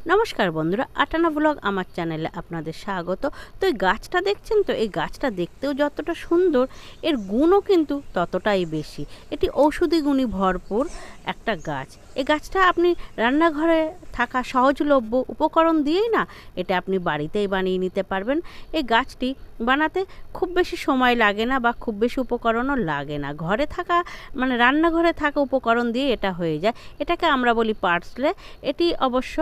নমস্কার বন্ধুরা, আটানা ব্লগ আমার চ্যানেলে আপনাদের স্বাগত। তো এই গাছটা দেখছেন তো, এই গাছটা দেখতেও যতটা সুন্দর, এর গুণও কিন্তু ততটাই বেশি। এটি ঔষধি গুণে ভরপুর একটা গাছ। এই গাছটা আপনি রান্নাঘরে থাকা সহজলভ্য উপকরণ দিয়েই না এটা আপনি বাড়িতেই বানিয়ে নিতে পারবেন। এই গাছটি বানাতে খুব বেশি সময় লাগে না বা খুব বেশি উপকরণও লাগে না। ঘরে থাকা রান্নাঘরে থাকা উপকরণ দিয়ে এটা হয়ে যায়। এটাকে আমরা বলি পার্সলে। এটি অবশ্য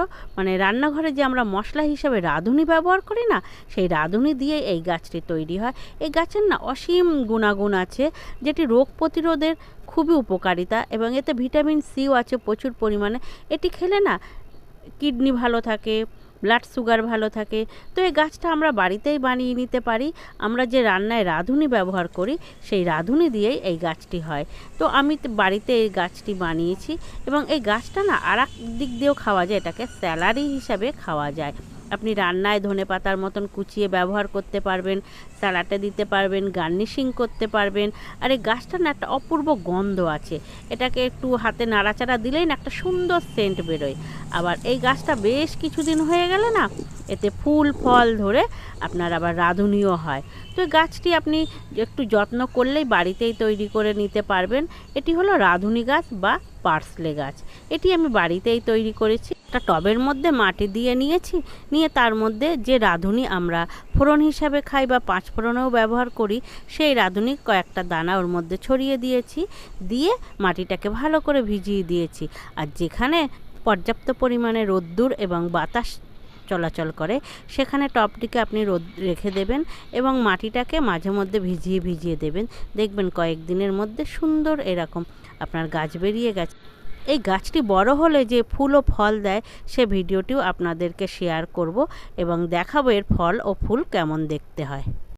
রান্নাঘরে যে আমরা মশলা হিসেবে রাঁধুনি ব্যবহার করি না, সেই রাঁধুনি দিয়ে এই গাছটি তৈরি হয়। এই গাছের না অসীম গুণাগুণ আছে, যেটি রোগ প্রতিরোধের খুবই উপকারিতা, এবং এতে ভিটামিন সিও আছে প্রচুর পরিমাণে। এটি খেলে না কিডনি ভালো থাকে, ব্লাড সুগার ভালো থাকে। তো এই গাছটা আমরা বাড়িতেই বানিয়ে নিতে পারি। আমরা যে রান্নায় রাঁধুনি ব্যবহার করি, সেই রাঁধুনি দিয়েই এই গাছটি হয়। তো আমি বাড়িতে এই গাছটি বানিয়েছি, এবং এই গাছটা না আর এক দিক দিয়েও খাওয়া যায়, এটাকে স্যালারি হিসাবে খাওয়া যায়। আপনি রান্নায় ধনেপাতার মতন কুচিয়ে ব্যবহার করতে পারবেন, স্যালাডে দিতে পারবেন, গার্নিশিং করতে পারবেন। আর এই গাছটা না একটা অপূর্ব গন্ধ আছে, এটাকে একটু হাতে নাড়াচাড়া দিলেই না একটা সুন্দর সেন্ট বেরোয়। আবার এই গাছটা বেশ কিছুদিন হয়ে গেলে না এতে ফুল ফল ধরে আপনার আবার রাঁধুনিও হয়। তো এই গাছটি আপনি একটু যত্ন করলেই বাড়িতেই তৈরি করে নিতে পারবেন। এটি হলো রাঁধুনি গাছ বা পার্সলে গাছ। এটি আমি বাড়িতেই তৈরি করেছি। একটা টবের মধ্যে মাটি দিয়ে নিয়েছি, নিয়ে তার মধ্যে যে রাঁধুনি আমরা ফোড়ন হিসাবে খাই বা পাঁচ ফোড়নেও ব্যবহার করি, সেই রাঁধুনি কয়েকটা দানা ওর মধ্যে ছড়িয়ে দিয়েছি, দিয়ে মাটিটাকে ভালো করে ভিজিয়ে দিয়েছি। আর যেখানে পর্যাপ্ত পরিমাণে রোদ্দুর এবং বাতাস চলাচল করে, সেখানে টবটিকে আপনি রোদ রেখে দেবেন এবং মাটিটাকে মাঝে মধ্যে ভিজিয়ে ভিজিয়ে দেবেন। দেখবেন কয়েকদিনের মধ্যে সুন্দর এরকম আপনার গাছ বেরিয়ে গেছে। এই গাছটি বড় হলে যে ফুল ও ফল দেয়, সে ভিডিওটিও আপনাদেরকে শেয়ার করব এবং দেখাবো এর ফল ও ফুল কেমন দেখতে হয়।